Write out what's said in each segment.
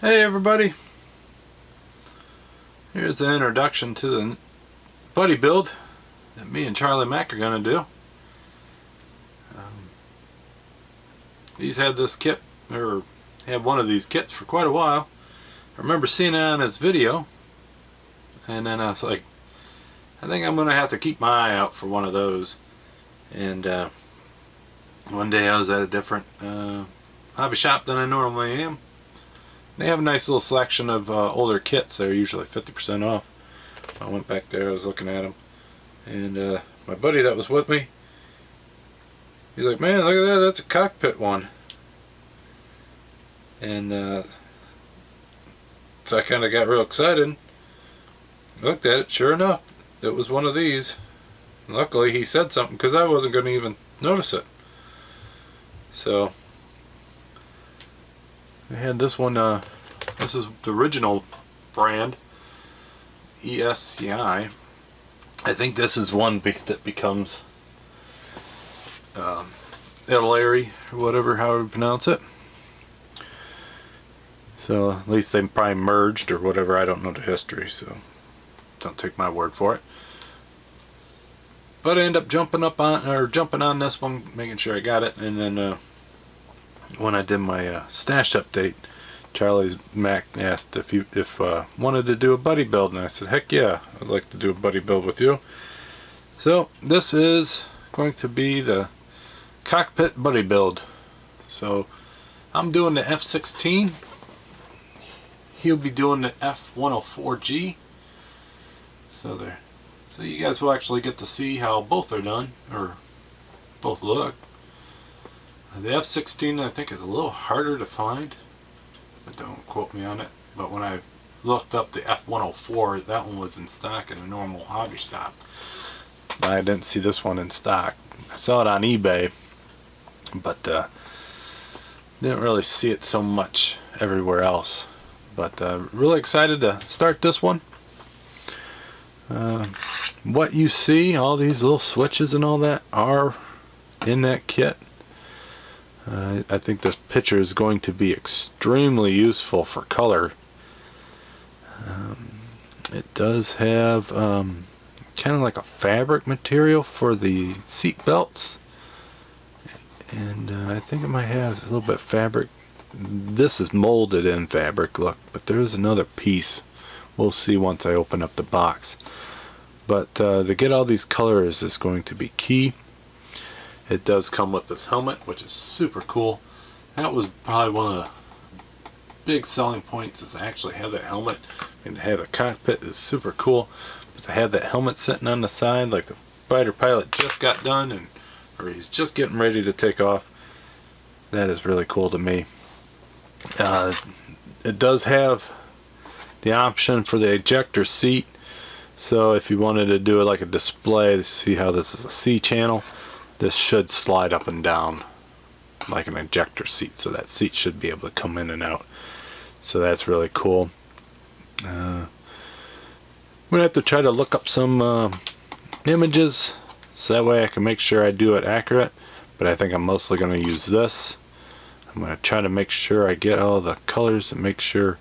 Hey everybody, here's an introduction to the buddy build that me and Charlie Mack are going to do. He's had this kit, or had one of these kits for quite a while. I remember seeing it on his video, and then I was like, I think I'm going to have to keep my eye out for one of those. And one day I was at a different hobby shop than I normally am. They have a nice little selection of older kits. They're usually 50% off. I went back there, I was looking at them, and my buddy that was with me, he's like, man, look at that, that's a Cockpit one. And so I kind of got real excited. Looked at it, sure enough, it was one of these. Luckily he said something, because I wasn't going to even notice it. So I had this one, this is the original brand, ESCI. I think this is one that becomes Larry, or whatever, however you pronounce it. So at least they probably merged or whatever, I don't know the history, so don't take my word for it. But I ended up jumping on this one, making sure I got it, and then when I did my stash update, Charlie Mack asked if wanted to do a buddy build, and I said, heck yeah, I'd like to do a buddy build with you. So this is going to be the Cockpit buddy build. So I'm doing the F-16. He'll be doing the F-104G. So you guys will actually get to see how both are done, or both look. The F-16 I think is a little harder to find, but don't quote me on it. But when I looked up the F-104, that one was in stock in a normal hobby shop. But I didn't see this one in stock. I saw it on eBay, but didn't really see it so much everywhere else. But really excited to start this one. What you see, all these little switches and all that, are in that kit. I think this picture is going to be extremely useful for color. It does have kind of like a fabric material for the seat belts, and I think it might have a little bit of fabric. This is molded in fabric, look, but there is another piece. We'll see once I open up the box. But to get all these colors is going to be key. It does come with this helmet, which is super cool. That was probably one of the big selling points, is to actually have that helmet, and to have a cockpit is super cool. But to have that helmet sitting on the side like the fighter pilot just got done, or he's just getting ready to take off, that is really cool to me. It does have the option for the ejector seat, so if you wanted to do it like a display to see how this is a C channel, this should slide up and down like an ejector seat, so that seat should be able to come in and out. So that's really cool. I'm gonna have to try to look up some images, so that way I can make sure I do it accurate, but I think I'm mostly going to use this. I'm going to try to make sure I get all the colors and make sure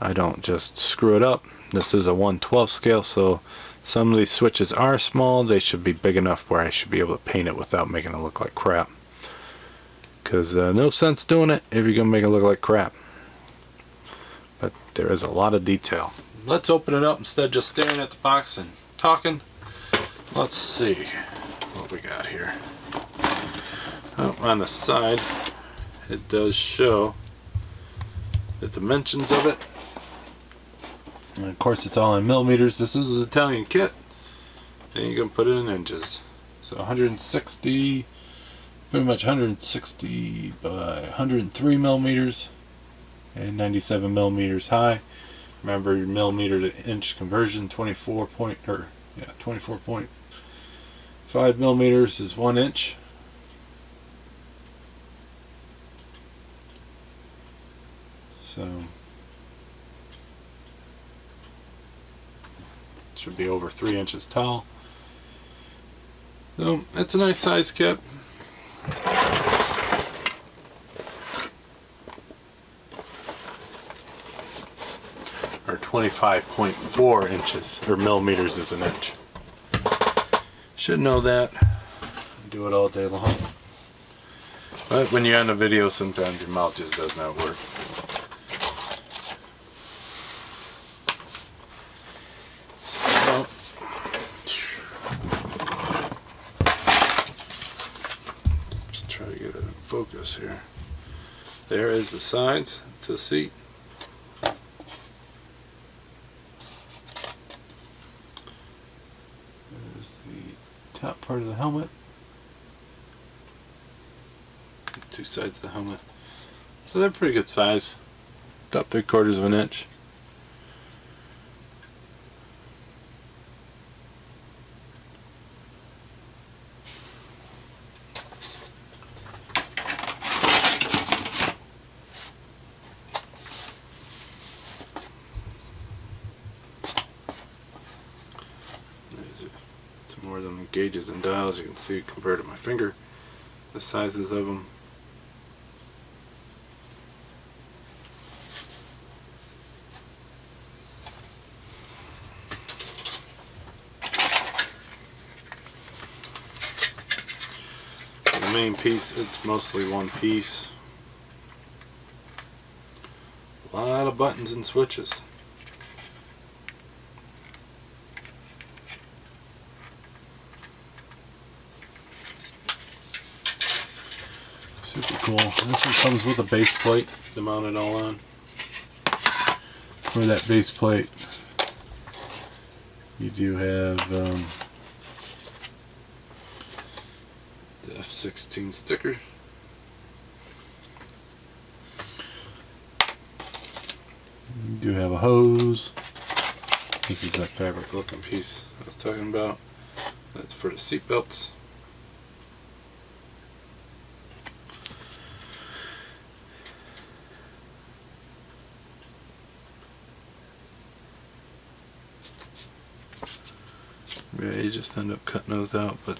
I don't just screw it up. This is a 1/12 scale, so some of these switches are small. They should be big enough where I should be able to paint it without making it look like crap. Because no sense doing it if you're going to make it look like crap. But there is a lot of detail. Let's open it up instead of just staring at the box and talking. Let's see what we got here. Oh, on the side, it does show the dimensions of it. And of course it's all in millimeters. This is an Italian kit, and you're going to put it in inches. So 160, pretty much 160 by 103 millimeters and 97 millimeters high. Remember your millimeter to inch conversion, 24.5 millimeters is 1 inch. So should be over 3 inches tall. So it's a nice size kit. 125.4 inches, or millimeters is an inch. Should know that. Do it all day long. But when you're on a video, sometimes your mouth just does not work. So, just try to get it in focus here. There is the sides to the seat. There's the top part of the helmet. Two sides of the helmet. So they're pretty good size. About 3/4 of an inch. There's more of them gauges and dials. You can see compared to my finger, the sizes of them. The main piece, it's mostly one piece. A lot of buttons and switches. Super cool. And this one comes with a base plate to mount it all on. For that base plate, you do have the F16 sticker. You do have a hose. This is that fabric looking piece I was talking about. That's for the seat belts. Yeah, you just end up cutting those out, but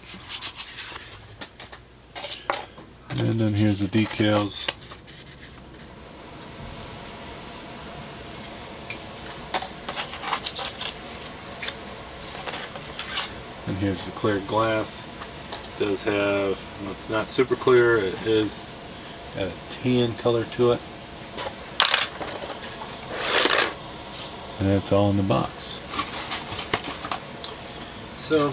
and then here's the decals. And here's the clear glass. It does have, well, it's not super clear, it is got a tan color to it. And that's all in the box. So,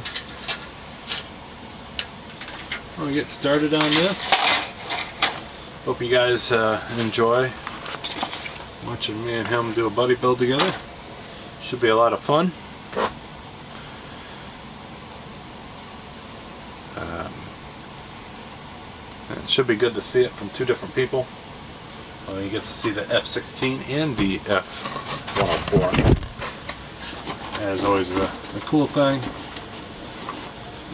we'll get started on this. Hope you guys enjoy watching me and him do a buddy build together. Should be a lot of fun. It should be good to see it from two different people. You get to see the F16 and the F104. As always, the cool thing,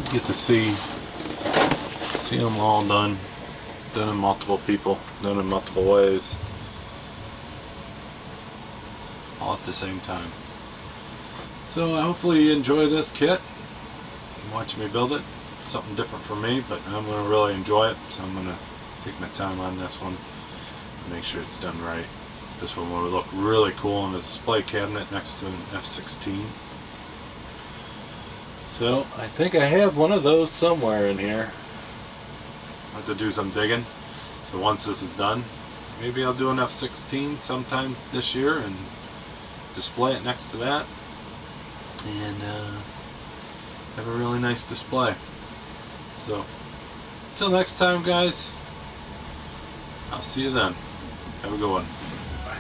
you get to see them all done in multiple people, done in multiple ways, all at the same time. So hopefully you enjoy this kit and watching me build it. It's something different for me, but I'm going to really enjoy it, so I'm going to take my time on this one and make sure it's done right. This one will look really cool in the display cabinet next to an F16. So I think I have one of those somewhere in here. I have to do some digging. So once this is done, maybe I'll do an F16 sometime this year and display it next to that, and have a really nice display. So until next time, guys, I'll see you then. Have a good one. Bye.